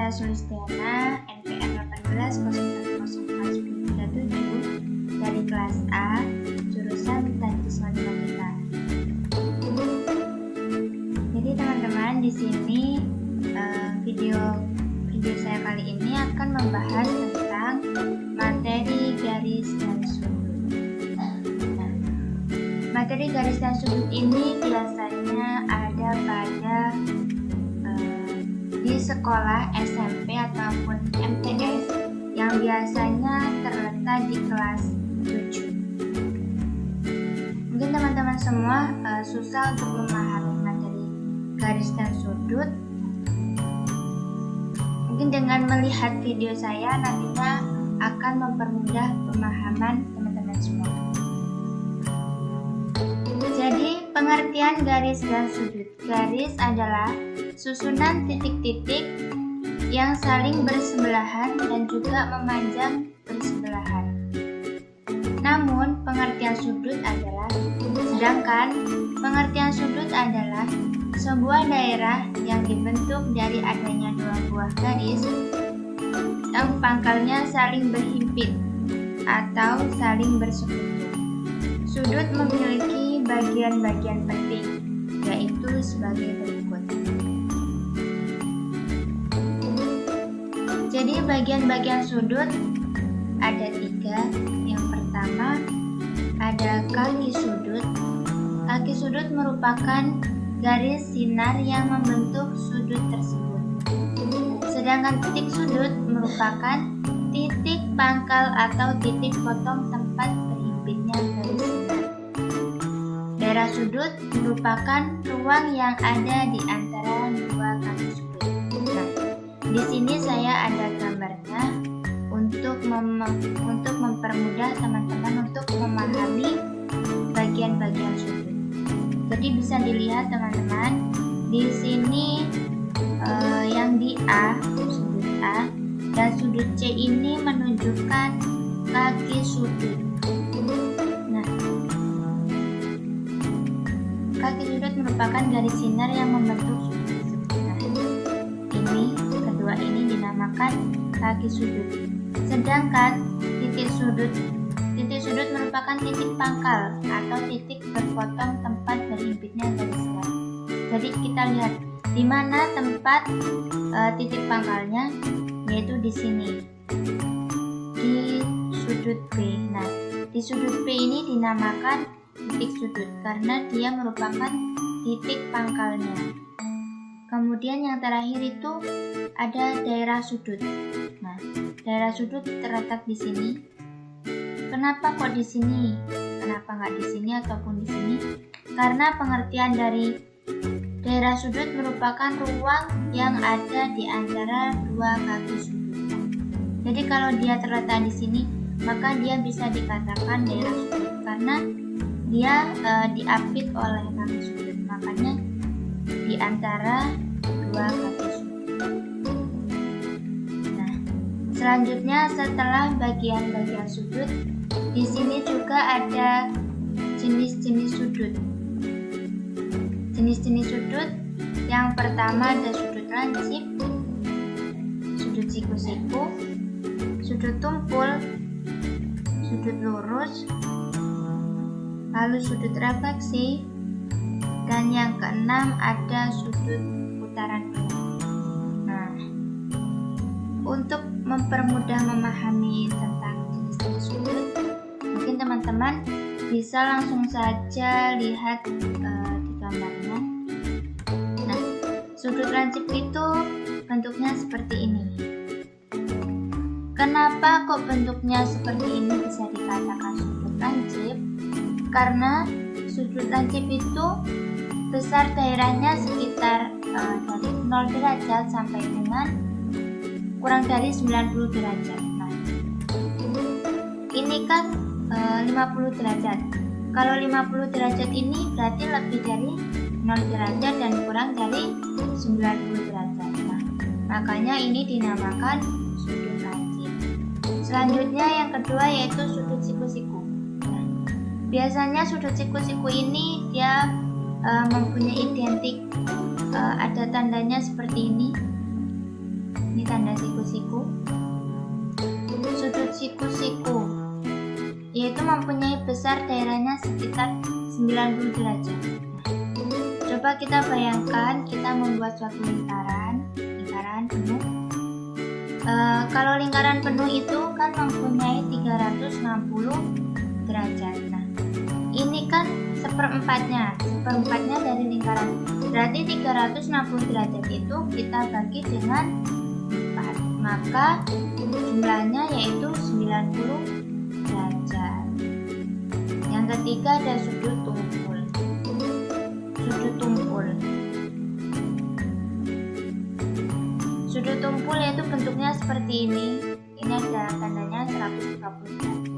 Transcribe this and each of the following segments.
saya Sulistiana, NPM 18010437 dari kelas A, jurusan Teknik Matematika. Jadi teman-teman, di sini video saya kali ini akan membahas tentang materi garis dan sudut. Materi garis dan sudut ini biasanya ada pada di sekolah SMP ataupun MTS yang biasanya terletak di kelas 7. Mungkin teman-teman semua susah untuk memahami materi garis dan sudut. Mungkin dengan melihat video saya nantinya akan mempermudah pemahaman teman-teman semua. Jadi, pengertian garis dan sudut. Garis adalah susunan titik-titik yang saling bersebelahan dan juga memanjang bersebelahan. Namun, pengertian sudut adalah sebuah daerah yang dibentuk dari adanya dua buah garis yang pangkalnya saling berhimpit atau saling bersekutu. Sudut memiliki bagian-bagian penting, yaitu sebagai berikut. Jadi bagian-bagian sudut ada 3. Yang pertama ada kaki sudut. Kaki sudut merupakan garis sinar yang membentuk sudut tersebut. Sedangkan titik sudut merupakan titik pangkal atau titik potong tempat berhimpitnya garis sinar. Daerah sudut merupakan ruang yang ada di antara dua kaki sudut. Nah, di sini saya ada gambarnya untuk mempermudah teman-teman untuk memahami bagian-bagian sudut. Jadi bisa dilihat teman-teman, di sini yang di A, sudut A, dan sudut C ini menunjukkan kaki sudut. Nah, kaki sudut merupakan garis sinar yang membentuk sudut tersebut. Nah, kedua ini dinamakan kaki sudut. Sedangkan titik sudut merupakan titik pangkal atau titik berpotong tempat berhimpitnya garis sinar. Jadi kita lihat di mana tempat titik pangkalnya, yaitu di sini, di sudut B. Nah, di sudut B ini dinamakan titik sudut karena dia merupakan titik pangkalnya. Kemudian yang terakhir itu ada daerah sudut. Nah, daerah sudut terletak di sini. Kenapa kok di sini? Kenapa nggak di sini ataupun di sini? Karena pengertian dari daerah sudut merupakan ruang yang ada di antara dua kaki sudut. Jadi kalau dia terletak di sini, maka dia bisa dikatakan daerah sudut karena dia diapit oleh kaki sudut. Makanya di antara dua kaki sudut. Nah, selanjutnya setelah bagian-bagian sudut, di sini juga ada jenis-jenis sudut. Jenis-jenis sudut yang pertama ada sudut lancip, sudut siku-siku, sudut tumpul, sudut lurus, lalu sudut refleksi, dan yang keenam ada sudut putaran ulang. Nah, untuk mempermudah memahami tentang jenis-jenis sudut, mungkin teman-teman bisa langsung saja lihat di gambarnya. Nah, sudut lancip itu bentuknya seperti ini. Kenapa kok bentuknya seperti ini bisa dikatakan sudut lancip? Karena sudut lancip itu besar daerahnya sekitar dari 0 derajat sampai dengan kurang dari 90 derajat. Nah, ini kan 50 derajat. Kalau 50 derajat ini berarti lebih dari 0 derajat dan kurang dari 90 derajat. Nah, makanya ini dinamakan sudut lancip. Selanjutnya yang kedua yaitu sudut siku-siku. Nah, biasanya sudut siku-siku ini dia mempunyai identik, ada tandanya seperti ini. Ini tanda siku-siku. Sudut siku-siku yaitu mempunyai besar daerahnya sekitar 90 derajat. Coba kita bayangkan kita membuat suatu lingkaran penuh. Kalau lingkaran penuh itu kan mempunyai 360 derajat. Nah, ini kan seperempatnya dari lingkaran. Berarti 360 derajat itu kita bagi dengan 4. Maka jumlahnya yaitu 90 derajat. Yang ketiga ada sudut tumpul. Sudut tumpul yaitu bentuknya seperti ini. Ini ada tandanya 130 derajat.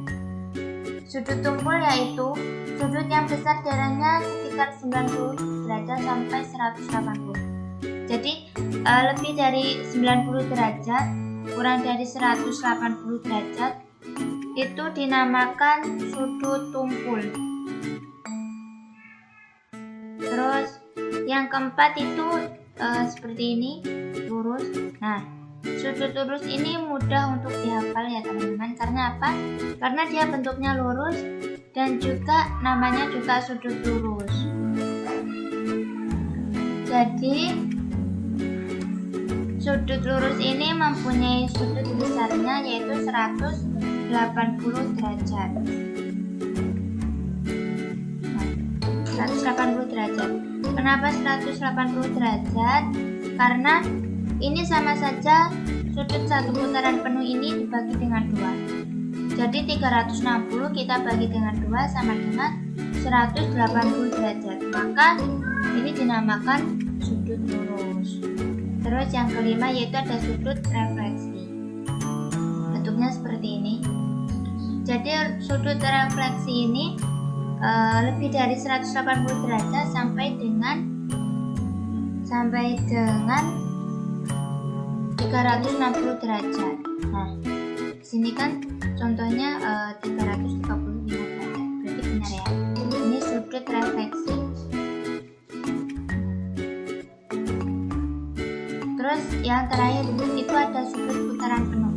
Sudut tumpul yaitu sudut yang besar daerahnya sekitar 90 derajat sampai 180. Jadi lebih dari 90 derajat kurang dari 180 derajat itu dinamakan sudut tumpul. Terus yang keempat itu seperti ini, lurus. Nah, sudut lurus ini mudah untuk dihafal ya teman-teman. Karena apa? Karena dia bentuknya lurus dan juga namanya juga sudut lurus. Jadi sudut lurus ini mempunyai sudut besarnya yaitu 180 derajat. 180 derajat. Kenapa 180 derajat? Karena ini sama saja sudut satu putaran penuh ini dibagi dengan 2. Jadi 360 kita bagi dengan 2 sama dengan 180 derajat. Maka ini dinamakan sudut lurus. Terus yang kelima yaitu ada sudut refleksi. Bentuknya seperti ini. Jadi sudut refleksi ini lebih dari 180 derajat sampai dengan 360 derajat. Nah, sini kan contohnya 335 derajat. Berarti benar ya. Ini sudut refleksi. Terus yang terakhir itu ada sudut putaran penuh.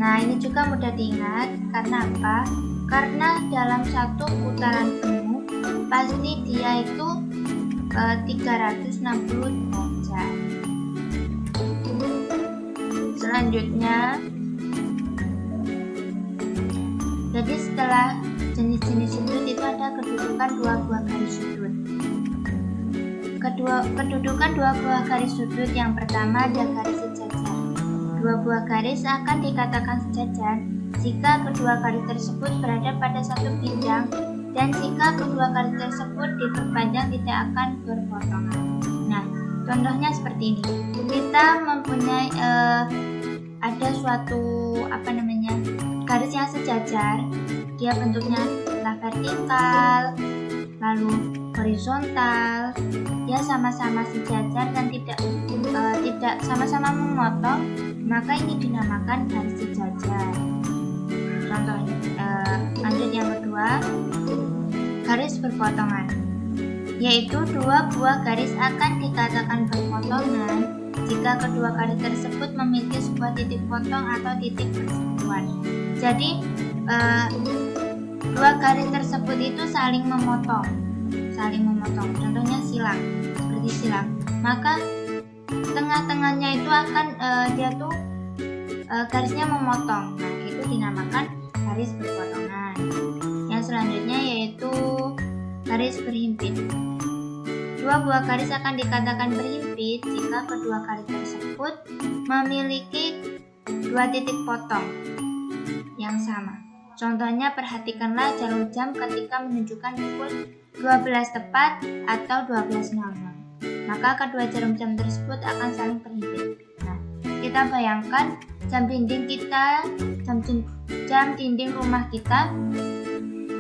Nah, ini juga mudah diingat. Karena apa? Karena dalam satu putaran penuh pasti dia itu 360 derajat. Selanjutnya, jadi setelah jenis-jenis sudut itu ada kedudukan dua buah garis sudut. Kedudukan dua buah garis sudut yang pertama ada garis sejajar. Dua buah garis akan dikatakan sejajar jika kedua garis tersebut berada pada satu bidang dan jika kedua garis tersebut diperpanjang tidak akan berpotongan. Nah, contohnya seperti ini. Kita mempunyai ada suatu garis yang sejajar. Dia bentuknya vertikal, lalu horizontal. Dia sama-sama sejajar dan tidak sama-sama memotong. Maka ini dinamakan garis sejajar. Contohnya, lanjut yang kedua, garis berpotongan, yaitu dua buah garis akan dikatakan berpotongan jika kedua garis tersebut memiliki sebuah titik potong atau titik persatuan. Jadi dua garis tersebut itu saling memotong. Contohnya silang, seperti silang. Maka tengah-tengahnya itu akan garisnya memotong. Nah, itu dinamakan garis berpotongan. Yang selanjutnya yaitu garis berhimpit. Dua buah garis akan dikatakan berhimpit jika kedua garis tersebut memiliki dua titik potong yang sama. Contohnya, perhatikanlah jarum jam ketika menunjukkan pukul 12 tepat atau 12.00. Maka kedua jarum jam tersebut akan saling berhimpit. Nah, kita bayangkan jam dinding rumah kita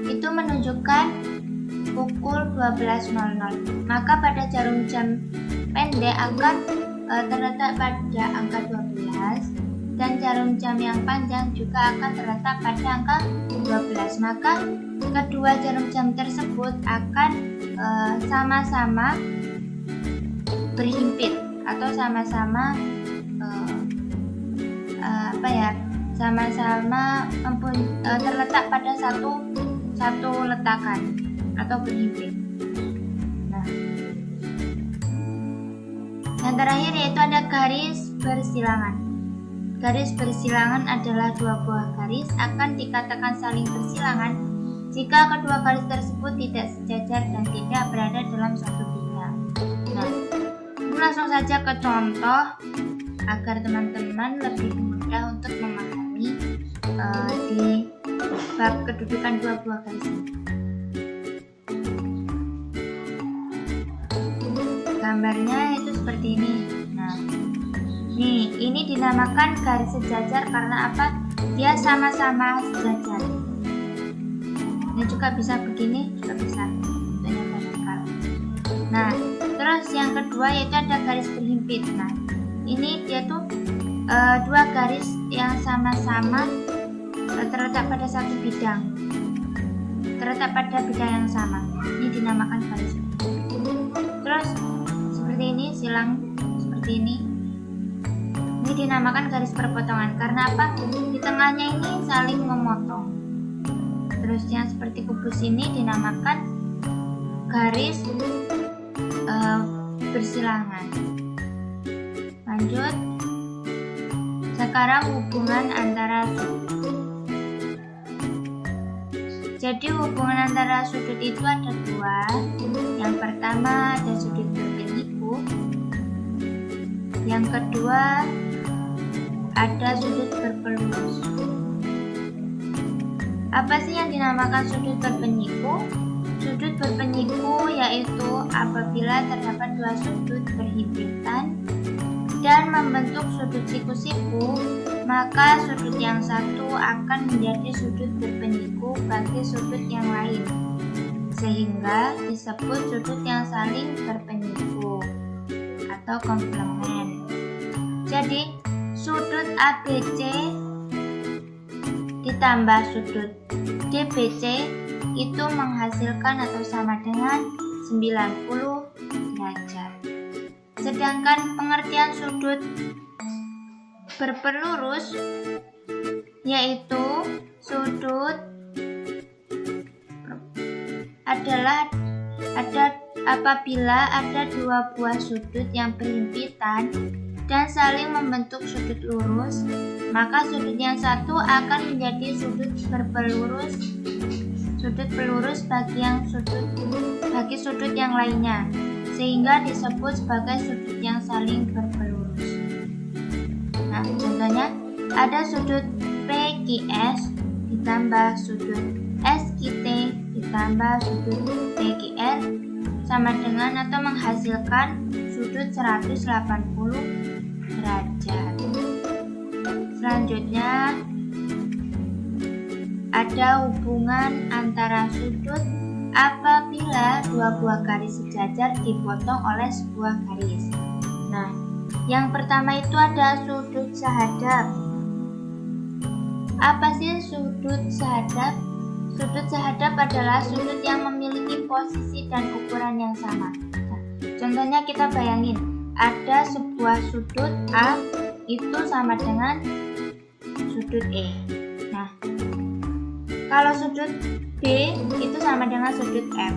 itu menunjukkan pukul 12.00. Maka pada jarum jam pendek akan terletak pada angka 12 dan jarum jam yang panjang juga akan terletak pada angka 12. Maka kedua jarum jam tersebut akan sama-sama berhimpit atau sama-sama sama-sama terletak pada satu letakan atau berhimpit. Nah, yang terakhir yaitu ada garis bersilangan. Garis bersilangan adalah dua buah garis akan dikatakan saling bersilangan jika kedua garis tersebut tidak sejajar dan tidak berada dalam satu bidang. Nah, langsung saja ke contoh agar teman-teman lebih mudah untuk memahami di bab kedudukan dua buah garis ini. Gambarnya itu seperti ini. Nah, ini dinamakan garis sejajar karena apa? Dia sama-sama sejajar. Ini juga bisa begini, juga bisa. Bentuknya vertikal. Nah, terus yang kedua yaitu ada garis berhimpit. Nah, ini dia tuh dua garis yang sama-sama terletak pada satu bidang, terletak pada bidang yang sama. Ini dinamakan garis berhimpit. Terus seperti ini, silang seperti ini. Ini dinamakan garis perpotongan karena apa? Di tengahnya ini saling memotong. Terus yang seperti kubus ini dinamakan garis bersilangan. Lanjut. Sekarang hubungan antara sudut. Jadi hubungan antara sudut itu ada dua. Yang pertama ada sudut berpenyiku. Yang kedua ada sudut berpelurus. Apa sih yang dinamakan sudut berpenyiku? Sudut berpenyiku yaitu apabila terdapat dua sudut berhimpitan dan membentuk sudut siku-siku, maka sudut yang satu akan menjadi sudut berpenyiku bagi sudut yang lain, sehingga disebut sudut yang saling berpenyiku atau komplement. Jadi, sudut ABC ditambah sudut DBC itu menghasilkan atau sama dengan 90 derajat. Sedangkan pengertian sudut berpelurus yaitu sudut adalah apabila ada dua buah sudut yang berhimpitan dan saling membentuk sudut lurus, maka sudut yang satu akan menjadi sudut berpelurus, sudut pelurus bagi sudut yang lainnya, sehingga disebut sebagai sudut yang saling berpelurus. Nah, contohnya ada sudut PQS ditambah sudut SQT ditambah sudut PQR sama dengan atau menghasilkan sudut 180 derajat. Selanjutnya ada hubungan antara sudut apabila dua buah garis sejajar dipotong oleh sebuah garis. Nah, yang pertama itu ada sudut sahadap. Apa sih sudut sahadap? Sudut sahadap adalah sudut yang memiliki posisi dan ukuran yang sama. Nah, contohnya kita bayangin, ada sebuah sudut A itu sama dengan sudut E. Nah, kalau sudut B itu sama dengan sudut F.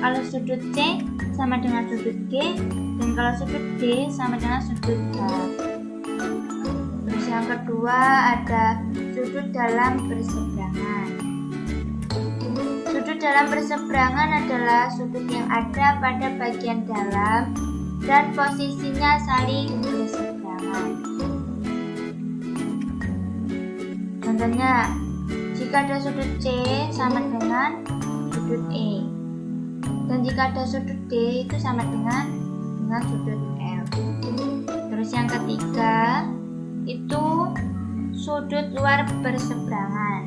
Kalau sudut C sama dengan sudut G, dan kalau sudut D sama dengan sudut H. Terus yang kedua ada sudut dalam berseberangan. Sudut dalam berseberangan adalah sudut yang ada pada bagian dalam dan posisinya saling berseberangan. Contohnya, jika ada sudut C sama dengan sudut E, dan jika ada sudut D itu sama dengan sudut F. Terus yang ketiga itu sudut luar berseberangan.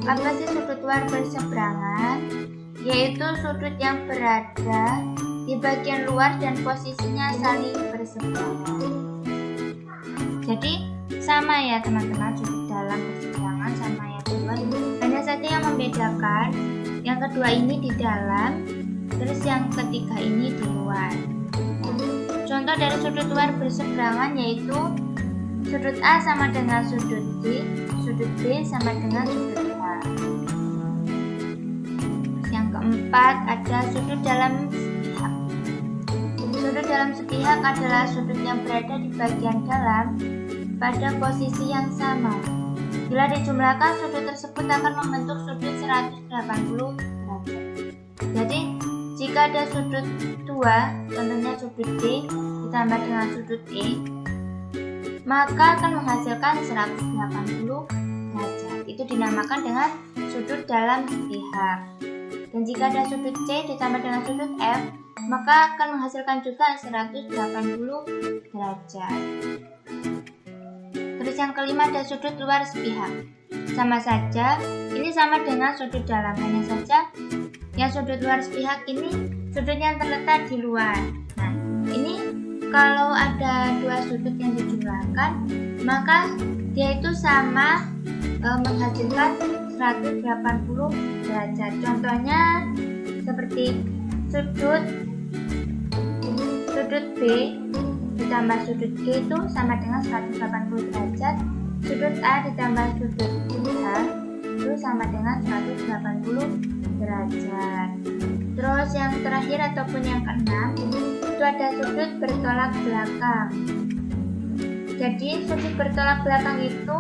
Apa sih sudut luar berseberangan? Yaitu sudut yang berada di bagian luar dan posisinya saling berseberangan. Jadi sama ya teman-teman, sudut dalam berseberangan sama yang luar. Hanya saja yang membedakan, yang kedua ini di dalam, terus yang ketiga ini di luar. Nah, contoh dari sudut luar berseberangan yaitu Sudut A sama dengan sudut D, sudut B sama dengan sudut H. Yang keempat ada sudut dalam sepihak. Sudut dalam sepihak adalah sudut yang berada di bagian dalam pada posisi yang sama. Bila dijumlahkan, sudut tersebut akan membentuk sudut 180 derajat. Jadi, jika ada sudut 2, contohnya sudut D ditambah dengan sudut E, maka akan menghasilkan 180 derajat. Itu dinamakan dengan sudut dalam sepihak. Dan jika ada sudut C ditambah dengan sudut F, maka akan menghasilkan juga 180 derajat. Terus yang kelima ada sudut luar sepihak. Sama saja, ini sama dengan sudut dalam, hanya saja yang sudut luar sepihak ini sudut yang terletak di luar. Nah, ini kalau ada dua sudut yang dijumlahkan, maka dia itu sama menghasilkan 180 derajat. Contohnya seperti sudut B ditambah sudut G itu sama dengan 180 derajat. Sudut A ditambah sudut H itu sama dengan 180 derajat. Terus yang terakhir ataupun yang keenam itu ada sudut bertolak belakang. Jadi sudut bertolak belakang itu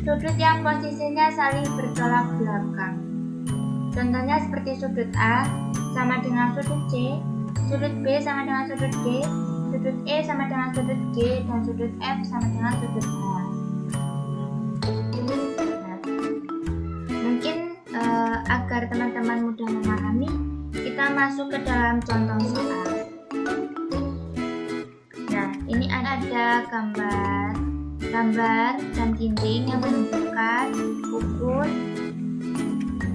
sudut yang posisinya saling bertolak belakang. Contohnya seperti sudut A sama dengan sudut C, sudut B sama dengan sudut D, sudut E sama dengan sudut G, dan sudut F sama dengan sudut H. Nah, mungkin agar teman-teman mudah memahami, kita masuk ke dalam contoh soal. Nah, ini ada gambar dan dinding yang menunjukkan pukul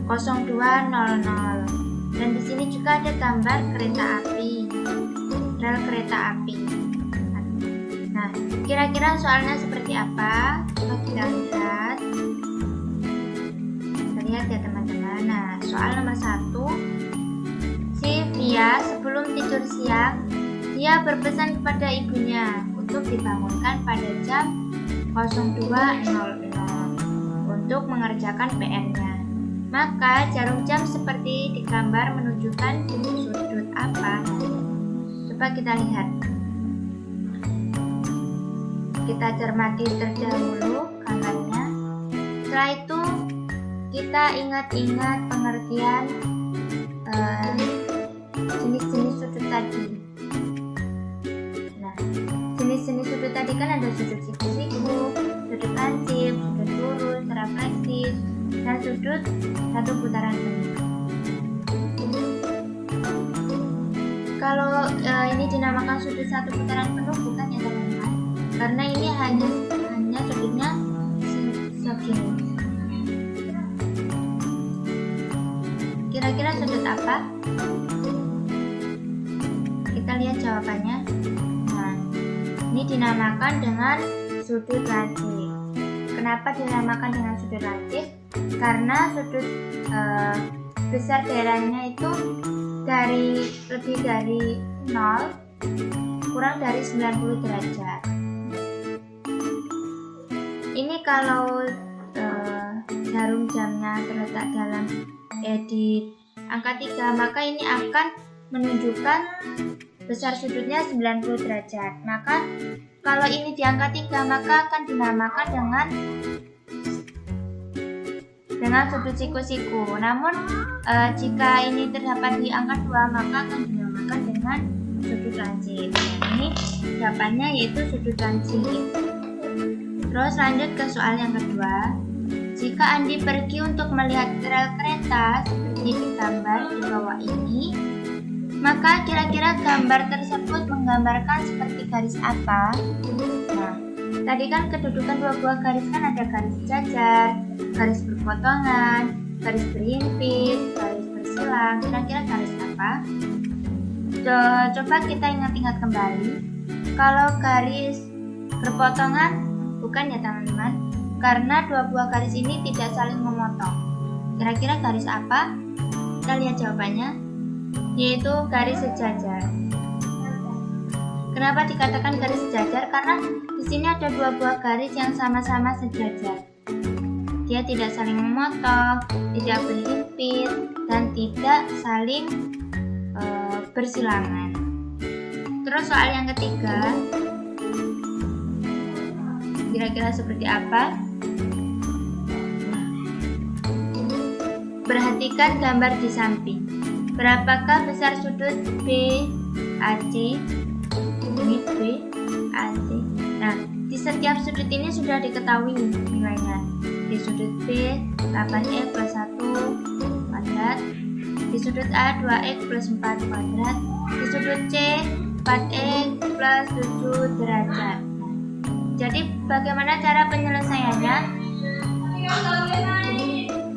02.00. Dan di sini juga ada gambar kereta api, rel kereta api. Nah, kira-kira soalnya seperti apa? Coba kita lihat. Kita lihat ya teman-teman. Nah, soal nomor 1. Si Via sebelum tidur siang, dia berpesan kepada ibunya untuk dibangunkan pada jam 02.00 untuk mengerjakan PR-nya. Maka jarum jam seperti di gambar menunjukkan sudut apa? Coba kita lihat. Kita cermati terdahulu gambarnya. Setelah itu kita ingat-ingat pengertian jenis-jenis sudut tadi. Nah, jenis-jenis sudut tadi kan ada sudut siku-siku, sudut lancip, sudut lurus, refleksis, dan sudut satu putaran penuh. Kalau ini dinamakan sudut satu putaran penuh, bukan ya teman-teman, karena ini hanya sudutnya segini. Kira-kira sudut apa? Kita lihat jawabannya. Nah, ini dinamakan dengan sudut lancip. Kenapa dinamakan dengan sudut lancip? Karena sudut besar daerahnya itu lebih dari 0 kurang dari 90 derajat. Ini kalau jarum jamnya terletak di angka 3, maka ini akan menunjukkan besar sudutnya 90 derajat. Maka kalau ini di angka 3, maka akan dinamakan dengan sudut siku-siku. Namun jika ini terdapat di angka 2, maka akan dinamakan dengan sudut lancip. Ini jawabannya yaitu sudut lancip. Terus lanjut ke soal yang kedua. Jika Andi pergi untuk melihat rel kereta seperti di gambar di bawah ini, maka kira-kira gambar tersebut menggambarkan seperti garis apa? Nah, tadi kan kedudukan dua buah garis kan ada garis sejajar, garis berpotongan, garis berhimpit, garis bersilang. Kira-kira garis apa? Coba kita ingat-ingat kembali. Kalau garis berpotongan, bukan ya teman-teman, karena dua buah garis ini tidak saling memotong. Kira-kira garis apa? Kita lihat jawabannya, yaitu garis sejajar. Kenapa dikatakan garis sejajar? Karena di sini ada dua buah garis yang sama-sama sejajar. Dia tidak saling memotong, tidak berhimpit, dan tidak saling bersilangan. Terus soal yang ketiga, kira-kira seperti apa? Perhatikan gambar di samping. Berapakah besar sudut BAC? Ini BAC. Nah, di setiap sudut ini sudah diketahui nilainya. Di sudut B 8x plus 1 kuadrat, di sudut A 2x plus 4 kuadrat, di sudut C 4x plus 7 derajat. Jadi bagaimana cara penyelesaiannya?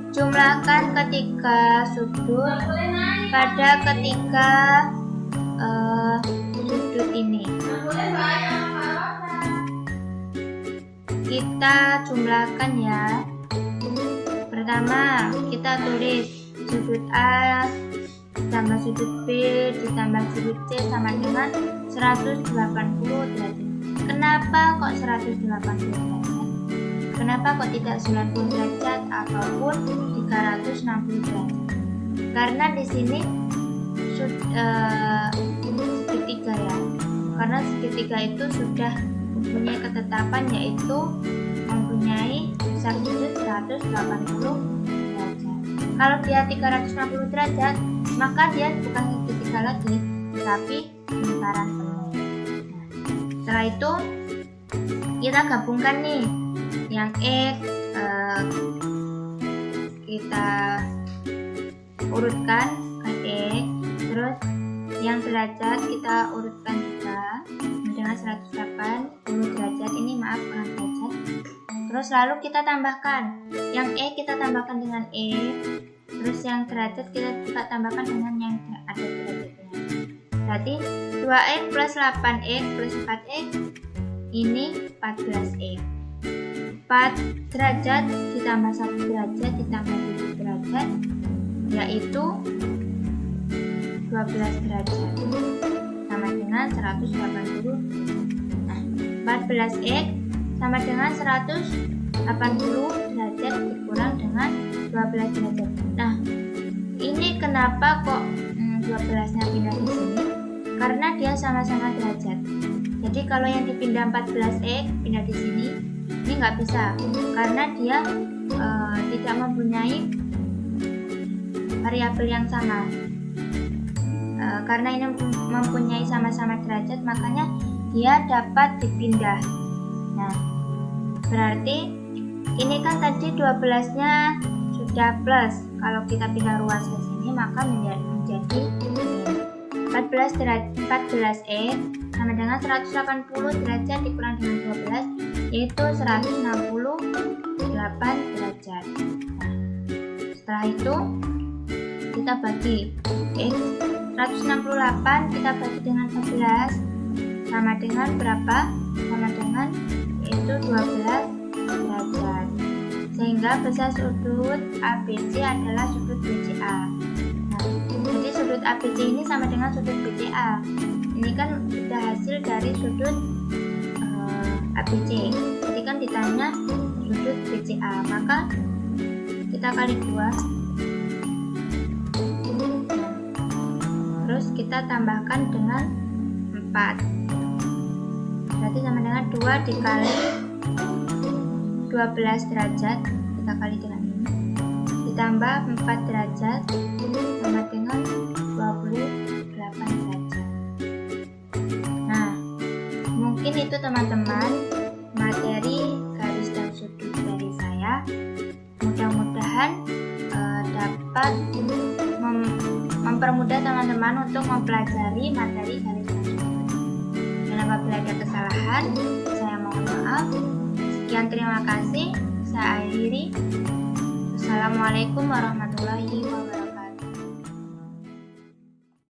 Jumlahkan ketiga sudut pada ketiga sudut ini. Kita jumlahkan ya. Pertama kita tulis sudut A ditambah sudut B ditambah sudut C sama dengan 180 derajat. Kenapa kok 180 derajat? Kenapa kok tidak 90 derajat ataupun 360 derajat? Karena di sini segitiga ya. Karena segitiga itu sudah mempunyai ketetapan, yaitu mempunyai besar sudut 180 derajat. Kalau dia 360 derajat, maka dia bukan segitiga lagi, tetapi lingkaran penuh. Setelah itu kita gabungkan nih, yang X kita urutkan ke X, terus yang derajat kita urutkan juga dengan 180 derajat. Ini maaf kurang derajat. Terus lalu kita tambahkan yang E, kita tambahkan dengan E, terus yang derajat kita juga tambahkan dengan yang ada derajatnya. Berarti 2x plus 8x plus 4x ini 14x. 4 derajat ditambah 1 derajat ditambah 7 derajat yaitu 12 derajat sama dengan 180. Nah, 14x sama dengan 180 derajat dikurang dengan 12 derajat. Nah, ini kenapa kok 12-nya pindah di sini? Karena dia sama-sama derajat. Jadi kalau yang dipindah 14x pindah di sini, ini nggak bisa karena dia tidak mempunyai variabel yang sama. Karena ini mempunyai sama-sama derajat, makanya dia dapat dipindah. Nah, berarti ini kan tadi 12-nya sudah plus. Kalau kita pindah ruas ke sini, maka menjadi 14x sama dengan 180 derajat dikurang dengan 12, yaitu 168 derajat. Nah, setelah itu kita bagi X 168 kita bagi dengan 14 sama dengan berapa? Sama dengan yaitu 12 derajat. Sehingga besar sudut ABC adalah sudut BCA. Nah, jadi sudut ABC ini sama dengan sudut BCA. Ini kan sudah hasil dari sudut ABC. Jadi kan ditanya sudut BCA, maka kita kali 2. Terus kita tambahkan dengan 4. Berarti sama dengan 2 dikali 12 derajat, kita kali dengan ini, ditambah 4 derajat sama dengan 28 derajat. Nah, mungkin itu teman-teman materi garis dan sudut dari saya. Mudah-mudahan dapat mempermudah teman-teman untuk mempelajari materi garis dan sudut. Dan apabila ada kesalahan, saya mohon maaf. Sekian, terima kasih. Saya akhiri. Assalamualaikum warahmatullahi wabarakatuh.